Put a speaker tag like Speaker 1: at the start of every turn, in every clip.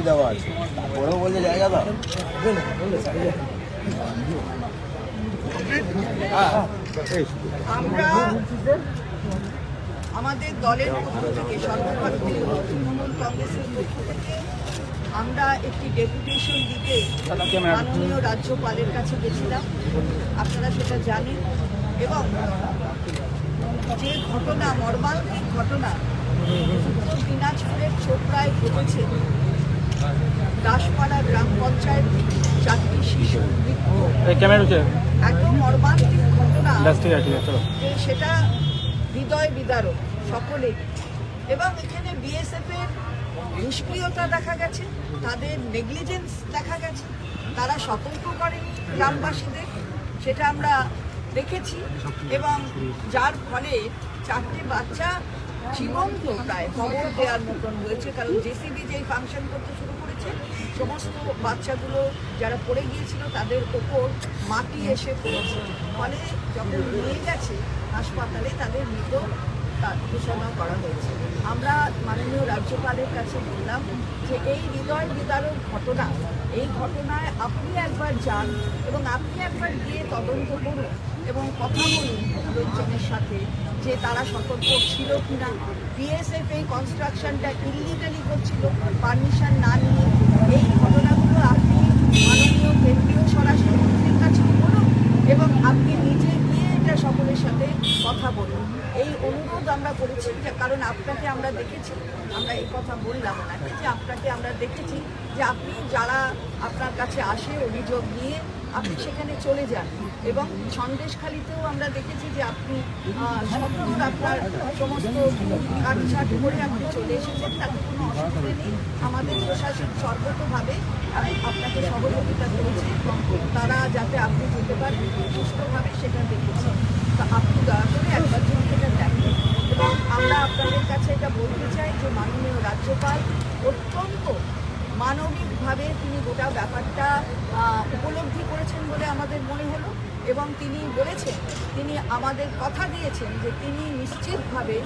Speaker 1: দেওয়া আছে তারপরেও বলছে জায়গা দাও।
Speaker 2: আমরা আমাদের দলের পক্ষ থেকে সর্বভারতীয় তৃণমূল কংগ্রেসের পক্ষ থেকে আমরা একটি ডেপুটেশন দিতে মাননীয় রাজ্যপালের কাছে গেছিলাম, আপনারা সেটা জানেন। এবং যে ঘটনা, মর্মান্তিক ঘটনা উত্তর দিনাজপুরের চোপড়ায় ঘটেছে, দাসপাড়া গ্রাম পঞ্চায়েত 4টি শিশু মৃত্যু, একদম মর্মান্তিক ঘটনা, যে সেটা হৃদয় বিদারক সকলেই। এবং এখানে বিএসএফ এর নিষ্ক্রিয়তা দেখা গেছে, তাদের নেগলিজেন্স দেখা গেছে, তারা সতর্ক করেনি গ্রামবাসীদের, সেটা আমরা দেখেছি। এবং যার ফলে 4টে বাচ্চা জীবন্ত প্রায় খবর দেওয়ার মতন হয়েছে, কারণ জেসিবি যেই ফাংশন করতে শুরু করেছে, সমস্ত বাচ্চাগুলো যারা পড়ে গিয়েছিল তাদের ওপর মাটি এসে পড়েছে, ফলে যখন নিয়ে গেছে হাসপাতালে তাদের মৃত ঘোষণা করা হয়েছে। আমরা মাননীয় রাজ্যপালের কাছে বললাম যে এই হৃদয় বিদারক ঘটনা, এই ঘটনায় আপনি একবার যান এবং আপনি একবার গিয়ে তদন্ত করুন এবং কথা বলুন লোকজনের সাথে যে তারা সতর্ক ছিল কিনা, বিএসএফ এই কনস্ট্রাকশনটা ইলিগালি করছিল পারমিশন না নিয়ে। এই ঘটনাগুলো আপনি মাননীয় কেন্দ্রীয় স্বরাষ্ট্রমন্ত্রীর কাছে বলুন এবং আপনি নিজে গিয়ে এটা সকলের সাথে কথা বলুন। এই অনুরোধ আমরা করেছি, কারণ আপনাকে আমরা দেখেছি, আমরা এই কথা বললাম ওনাকে যে আপনাকে আমরা দেখেছি যে আপনি যারা আপনার কাছে আসে অভিযোগ নিয়ে আপনি সেখানে চলে যান। এবং সন্দেশখালিতেও আমরা দেখেছি যে আপনি সকল আপনার সমস্ত কাটছাট করে আপনি চলে এসেছেন, তাতে কোনো অসুবিধা নেই। আমাদের প্রশাসন সর্বতভাবে আপনাকে সহযোগিতা করেছে এবং তারা যাতে আপনি যেতে পারেন সুস্থভাবে সেটা দেখেছে। তা আপনি দয়া করে একবার জন্য এটা দেখেন। এবং আমরা আপনাদের কাছে এটা বলতে চাই যে মাননীয় রাজ্যপাল অত্যন্ত মানবিকভাবে তিনি গোটা ব্যাপারটা উপলব্ধি করেছেন বলে আমাদের মনে হলো। এবং তিনি বলেছেন, তিনি আমাদের কথা দিয়েছেন যে তিনি নিশ্চিতভাবে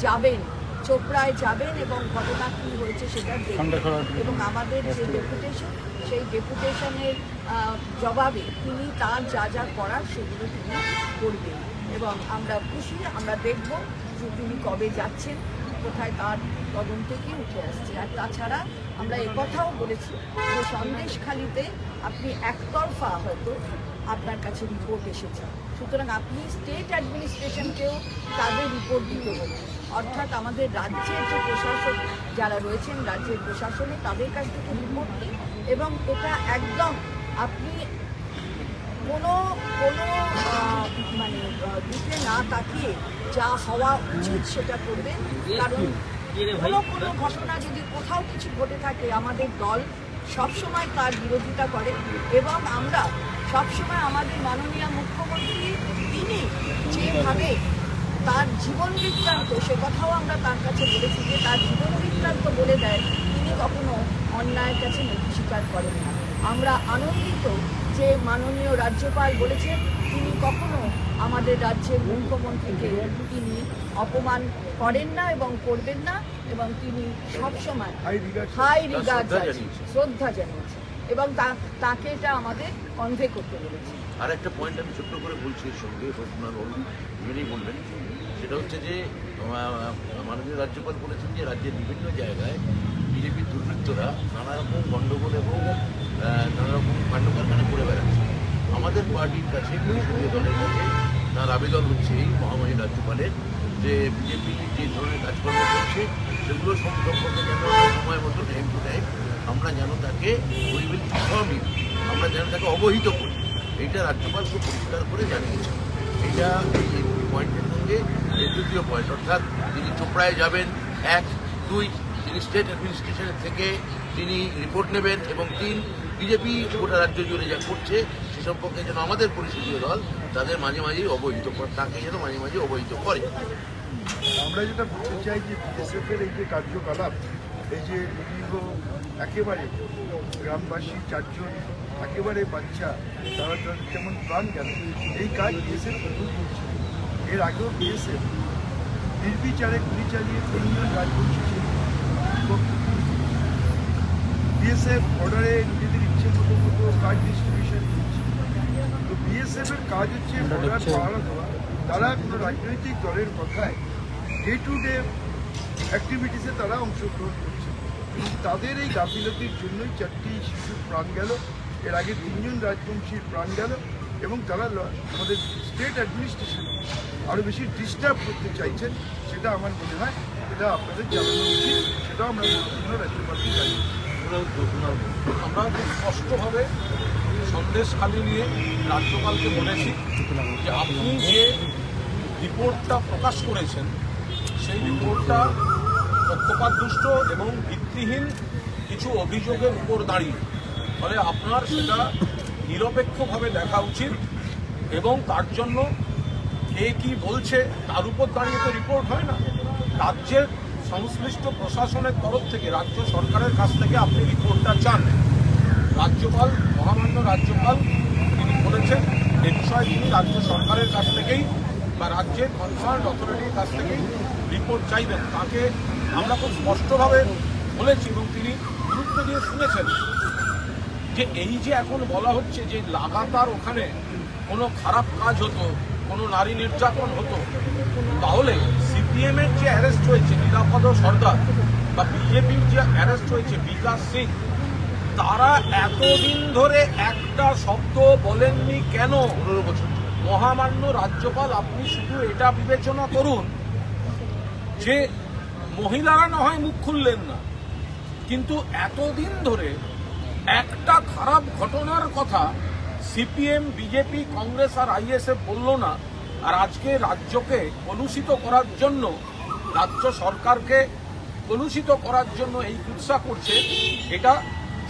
Speaker 2: যাবেন, চোপড়ায় যাবেন এবং ঘটনা কী হয়েছে সেটা দেখবেন। এবং আমাদের যে ডেপুটেশন, সেই ডেপুটেশনের জবাবে তিনি তার যা যা করার সেগুলো তিনি করবেন। এবং আমরা খুশি, আমরা দেখব যে তিনি কবে যাচ্ছেন, কোথায় তার তদন্ত কি উঠে আসছে। আর তাছাড়া আমরা একথাও বলেছি যে সন্দেশখালিতে আপনি একতরফা হয়তো আপনার কাছে রিপোর্ট এসেছে, সুতরাং আপনি স্টেট অ্যাডমিনিস্ট্রেশনকেও তাদের রিপোর্ট দিতে বলুন। অর্থাৎ আমাদের রাজ্যের যে প্রশাসক যারা রয়েছেন, রাজ্যের প্রশাসনে তাদের কাছ থেকে রিপোর্ট দিন। এবং এটা একদম আপনি কোনো মানে দিকে না তাকিয়ে যা হওয়া উচিত সেটা করবেন। কারণ কোনো ঘটনা যদি কোথাও কিছু ঘটে থাকে, আমাদের দল সবসময় তার বিরোধিতা করে। এবং আমরা সবসময় আমাদের মাননীয় মুখ্যমন্ত্রী তিনি যেভাবে তার জীবন বৃত্তান্ত, সে কথাও আমরা তার কাছে বলেছি যে তার জীবন বৃত্তান্ত বলে দেয়, তিনি কখনো অন্যায়ের কাছে নথি স্বীকার করেন না। আমরা আনন্দিত যে মাননীয় রাজ্যপাল বলেছেন তিনি কখনো আমাদের রাজ্যের মুখ্যমন্ত্রীকে তিনি অপমান করেন না এবং করবেন না। এবং তিনি সবসময় হাই রিগার্ড শ্রদ্ধা জানিয়েছেন এবং তাকে এটা আমাদের কনভে করতে বলেছে।
Speaker 3: আর একটা পয়েন্ট আমি ছোট্ট করে বলছি এর সঙ্গে, মেনেই বলবেন, সেটা হচ্ছে যে মাননীয় রাজ্যপাল বলেছেন যে রাজ্যের বিভিন্ন জায়গায় বিজেপির দুর্বৃত্তরা নানা রকম গণ্ডগোল এবং নানা রকম কাণ্ডকারখানা করে বেড়াচ্ছে। আমাদের পার্টির কাছে, পরিষদীয় দলের কাছে তার আবেদন হচ্ছে এই মহামান্য রাজ্যপালের যে বিজেপি যে ধরনের কাজকর্ম করছে সেগুলো সম্পর্কে যেন সময় মতো টাইম টু টাইম আমরা যেন তাকে আমরা যেন তাকে অবহিত করি, এইটা রাজ্যপাল খুব পরিষ্কার করে জানিয়েছেন। এইটা এই পয়েন্টের সঙ্গে এই দ্বিতীয় পয়েন্ট, অর্থাৎ তিনি চোপড়ায় যাবেন 1, 2 তিনি স্টেট অ্যাডমিনিস্ট্রেশনের থেকে তিনি রিপোর্ট নেবেন এবং 3 বিজেপি গোটা রাজ্য জুড়ে যা করছে সে সম্পর্কে যেন আমাদের পরিষদীয় দল তাদের মাঝে মাঝেই অবহিত করে, তাকে যেন মাঝে মাঝে অবহিত করে।
Speaker 4: আমরা যেটা বলতে চাই যে বিএসএফের এই যে কার্যকলাপ, এই যে নিরীহ একেবারে গ্রামবাসী 4 জন একেবারে বাচ্চা, তারা যেমন প্রাণ গেল, এই কাজ বিএসএফ প্রথম করছে। এর আগেও বিএসএফ নির্বিচারে গুলি চালিয়ে 3 জন রাজবংশী বিএসএফ বর্ডারে নিজেদের ইচ্ছে মতো কাজ ডিস্ট্রিবিউশন করছে। তো বিএসএফ এর কাজ হচ্ছে বর্ডার পাহারা দেওয়া। তারা কোনো রাজনৈতিক দলের কথায় ডে টু ডে অ্যাক্টিভিটিসে তারা অংশগ্রহণ করছে। কিন্তু তাদের এই গাফিলতির জন্যই 4টি শিশুর প্রাণ গেল, এর আগে 3 জন রাজবংশীর প্রাণ গেল, এবং তারা আমাদের স্টেট অ্যাডমিনিস্ট্রেশন আরও বেশি ডিস্টার্ব করতে চাইছেন। সেটা আমার মনে হয় এটা আপনাদের জানানো উচিত, সেটাও আমরা রাজ্যপালকে জানি।
Speaker 5: আমরা খুব স্পষ্টভাবে সন্দেশখালি নিয়ে রাজ্যপালকে বলেছি যে আপনি যে রিপোর্টটা প্রকাশ করেছেন সেই রিপোর্টটা পক্ষপাতদুষ্ট এবং ভিত্তিহীন কিছু অভিযোগের উপর দাঁড়িয়ে, ফলে আপনার সেটা নিরপেক্ষভাবে দেখা উচিত এবং তার জন্য কে কী বলছে তার উপর দাঁড়িয়ে তো রিপোর্ট হয় না। রাজ্যের সংশ্লিষ্ট প্রশাসনের তরফ থেকে রাজ্য সরকারের কাছ থেকে আপনি রিপোর্টটা চান। রাজ্যপাল, মহামান্য রাজ্যপাল তিনি বলেছেন এ বিষয়ে তিনি রাজ্য সরকারের কাছ থেকেই বা রাজ্যের কনসার্ন অথরিটির কাছ থেকেই রিপোর্ট চাইবেন। তাকে আমরা খুব স্পষ্টভাবে বলেছি এবং তিনি গুরুত্ব দিয়ে শুনেছেন যে এই যে এখন বলা হচ্ছে যে লাগাতার ওখানে কোনো খারাপ কাজ হতো, কোনো নারী নির্যাতন হতো, তাহলে সিপিএম এর যে অ্যারেস্ট হয়েছে নিরাপদ সর্দার বা বিজেপির যে অ্যারেস্ট হয়েছে বিকাশ সিং, তারা এতদিন ধরে একটা শব্দ বলেননি কেন?
Speaker 3: 15 বছর।
Speaker 5: মহামান্য রাজ্যপাল, আপনি শুধু এটা বিবেচনা করুন যে মহিলারা না হয় মুখ খুললেন না, কিন্তু এতদিন ধরে একটা খারাপ ঘটনার কথা সিপিএম, বিজেপি, কংগ্রেস আর আইএসএফ বলল না। আর আজকে রাজ্যকে কলুষিত করার জন্য, রাজ্য সরকারকে কলুষিত করার জন্য এই কুৎসা করছে। এটা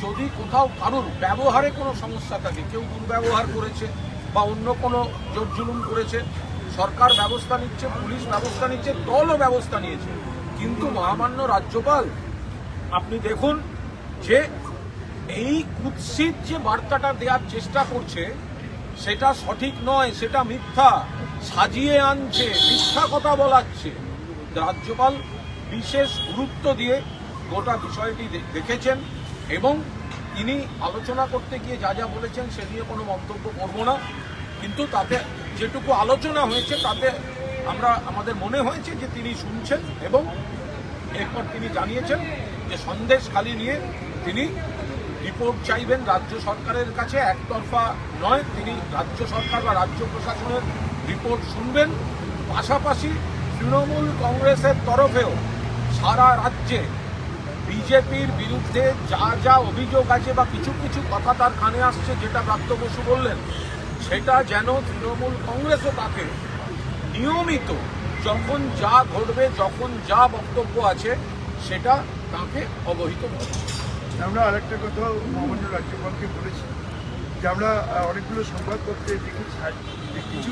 Speaker 5: যদি কোথাও কারোর ব্যবহারে কোনো সমস্যা থাকে, কেউ দুর্ব্যবহার করেছে বা অন্য কোনো জোর জুলুম করেছে, সরকার ব্যবস্থা নিচ্ছে, পুলিশ ব্যবস্থা নিচ্ছে, দলও ব্যবস্থা নিয়েছে। কিন্তু মহামান্য রাজ্যপাল, আপনি দেখুন যে এই কুৎসিত যে বার্তাটা দেওয়ার চেষ্টা করছে সেটা সঠিক নয়, সেটা মিথ্যা, সাজিয়ে আনছে, মিথ্যা কথা বলাচ্ছে। রাজ্যপাল বিশেষ গুরুত্ব দিয়ে গোটা বিষয়টি দেখেছেন এবং তিনি আলোচনা করতে গিয়ে যা যা বলেছেন সে নিয়ে কোনো মন্তব্য করব না। কিন্তু তাতে যেটুকু আলোচনা হয়েছে তাতে আমাদের মনে হয়েছে যে তিনি শুনছেন এবং এরপর তিনি জানিয়েছেন যে সন্দেশখালি নিয়ে তিনি রিপোর্ট চাইবেন রাজ্য সরকারের কাছে, একতরফা নয়। তিনি রাজ্য সরকার বা রাজ্য প্রশাসনের রিপোর্ট শুনবেন। পাশাপাশি তৃণমূল কংগ্রেসের তরফেও সারা রাজ্যে বিজেপির বিরুদ্ধে যা যা অভিযোগ আছে বা কিছু কিছু কথা তার কানে আসছে, যেটা ব্রাত্য বসু বললেন, সেটা যেন তৃণমূল কংগ্রেসও তাকে নিয়মিত যখন যা ঘটবে, যখন যা বক্তব্য আছে সেটা তাকে অবহিত করবে।
Speaker 4: আমরা আরেকটা কথা মহামান্য রাজ্যপালকে বলেছি যে আমরা অনেকগুলো সংবাদপত্রে দেখেছি যে কিছু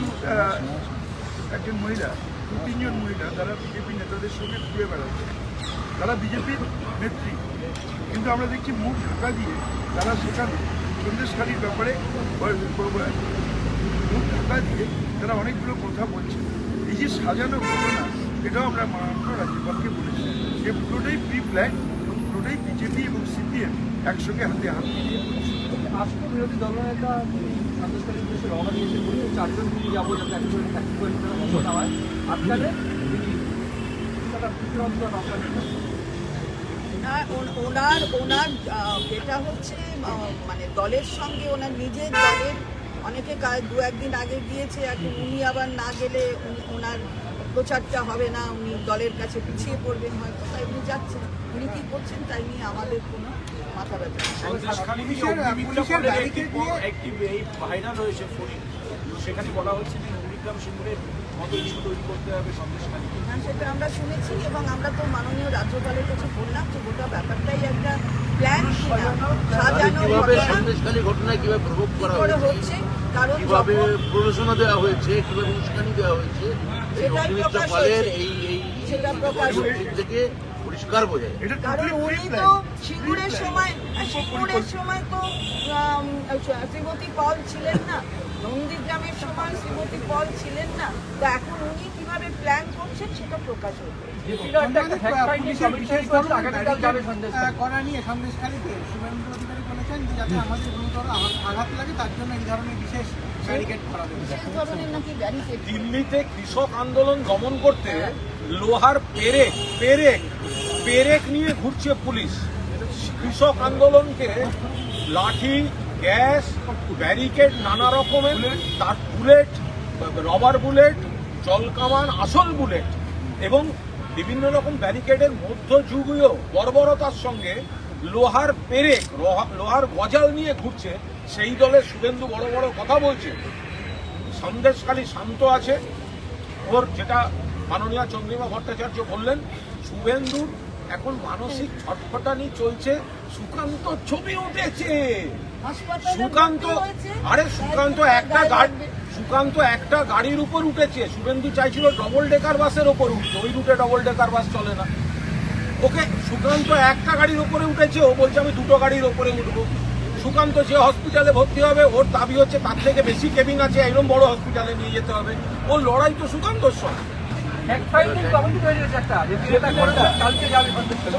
Speaker 4: একজন মহিলা, 2-3 জন মহিলা, তারা বিজেপি নেতাদের সঙ্গে ঘুরে বেড়াচ্ছে। তারা বিজেপির নেত্রী, কিন্তু আমরা দেখছি মুখ ঢাকা দিয়ে তারা সেখানে সন্দেশখালির ব্যাপারে মুখ ঢাকা দিয়ে তারা অনেকগুলো কথা বলছে। এই যে সাজানো ঘটনা, এটাও আমরা মহামান্য রাজ্যপালকে বলেছি যে পুরোটাই প্রি প্ল্যান এবং পুরোটাই বিজেপি এবং সিপিএম একসঙ্গে হাতে হাত মিলিয়ে করছে।
Speaker 1: রাষ্ট্র বিরোধী দলনেতা সন্দেশখালীর উদ্দেশ্যে রওনা দিয়েছে, 4জন মিলে যাবো যাতে একসাথে হয়। আপনাদের
Speaker 2: ওনার যেটা হচ্ছে মানে দলের সঙ্গে ওনার নিজের দলের অনেকে 2-1 দিন আগে গিয়েছে, এখন উনি আবার না গেলে ওনার প্রচারটা হবে না, উনি দলের কাছে পিছিয়ে পড়বেন হয়তো, তাই উনি যাচ্ছেন। উনি কী করছেন তাই নিয়ে আমাদের কোনো মাথা ব্যথা
Speaker 1: ভাইরাল হয়েছে ফোনে, সেখানে বলা হচ্ছে যে নন্দীগ্রাম সিঙ্গুরের মতো কিছু তৈরি করতে হবে সন্দেশখালী।
Speaker 2: হ্যাঁ, সেটা আমরা শুনেছি এবং আমরা তো মাননীয় রাজ্যপালের কাছে বললাম যে গোটা ব্যাপারটাই একটা প্ল্যান,
Speaker 3: কিভাবে সন্দেশখালী ঘটনায় কিভাবে প্রভোগ করা
Speaker 2: হচ্ছে, কারণ
Speaker 3: কিভাবে প্ররোচনা দেওয়া হয়েছে, কিভাবে উস্কানি দেওয়া হয়েছে,
Speaker 2: সেটা প্রকাশ হয়েছে।
Speaker 3: থেকে পরিষ্কার বোঝা যায়।
Speaker 4: এটা
Speaker 2: কারণ
Speaker 4: totally
Speaker 2: উনি
Speaker 4: pre-planned.
Speaker 2: তো সিঙ্গুরের সময় তো শ্রীমতী পল ছিলেন না, নন্দীগ্রামের সময় শ্রীমতী পল ছিলেন না, তো এখন উনি কিভাবে প্ল্যান করছেন সেটা প্রকাশ হবে।
Speaker 1: যেটা একটা fact finding commission করেছে, আগামীকাল যাবে সন্দেশখালী।
Speaker 6: করা নিয়ে সন্দেশখালীতে শুভেন্দু অধিকারী বলেছেন যে যাতে আমাদের গুরুতর আঘাত লাগে তার জন্য এই ধরনের বিশেষ ব্যারিকেড করা হবে।
Speaker 2: বিশেষ ধরনের নাকি ব্যারিকেড
Speaker 5: দিল্লিতে কৃষক আন্দোলন দমন করতে লোহার পেরেক নিয়ে ঘুরছে পুলিশ। কৃষক আন্দোলনকে লাঠি, গ্যাস, ব্যারিকেড, নানা রকমের, তার বুলেট, রবার বুলেট, জলকামান, আসল বুলেট এবং বিভিন্ন রকম ব্যারিকেডের মধ্যযুগীয় বর্বরতার সঙ্গে লোহার পেরেক, লোহার গজাল নিয়ে ঘুরছে। সেই দলে শুভেন্দু বড় বড় কথা বলছে। সন্দেশখালী শান্ত আছে। ওর যেটা মাননীয় চন্দ্রিমা ভট্টাচার্য বললেন, শুভেন্দুর এখন মানসিক ছটফটানি চলছে। সুকান্ত ছবি উঠেছে, সুকান্ত, আরে সুকান্ত একটা গাড়ির উপর উঠেছে। শুভেন্দু চাইছিল ডবল ডেকার বাসের ওপর উঠতে, ওই রুটে ডবল ডেকার বাস চলে না। ওকে, সুকান্ত একটা গাড়ির উপরে উঠেছে, ও বলছে আমি দুটো গাড়ির ওপরে উঠবো। সুকান্ত যে হসপিটালে ভর্তি হবে, ওর দাবি হচ্ছে তার থেকে বেশি কেবিন আছে, এরকম বড় হসপিটালে নিয়ে যেতে হবে। ওর লড়াই তো সুকান্তর সঙ্গে।
Speaker 1: fact finding commission হয়েছে একটা, যে যেটা করবে কালকে যাবে সন্দেশখালী।